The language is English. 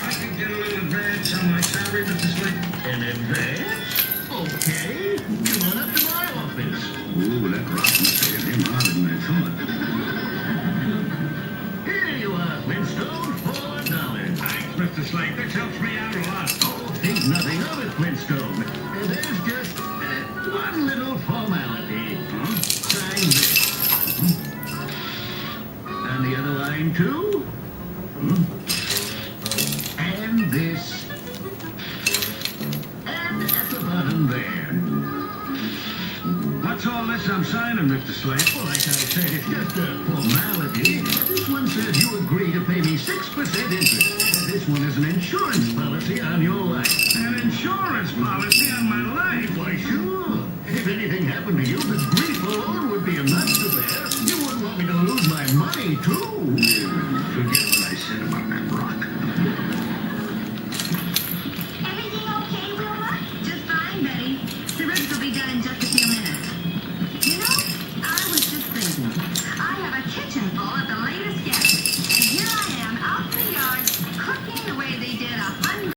I could get a little advance on my salary, Mr. Slate. An advance? Okay. Come on up to my office. Ooh, that rock must have hit him harder than I thought. Here you are, Flintstone. $4. Thanks, Mr. Slate. This helps me out a lot. Oh, think nothing of it, Flintstone. There's just one little formality. Huh? Sign this. And the other line, too. And this. And at the bottom there. What's all this I'm signing, Mr. Slate? Well, like I said, it's just a formality. This one says you agree to pay me 6% interest. This one is an insurance policy on your life. An insurance policy on my life? Why, sure. If anything happened to you, the grief alone would be enough to bear. You wouldn't want me to lose my money, too. Forget what I said about that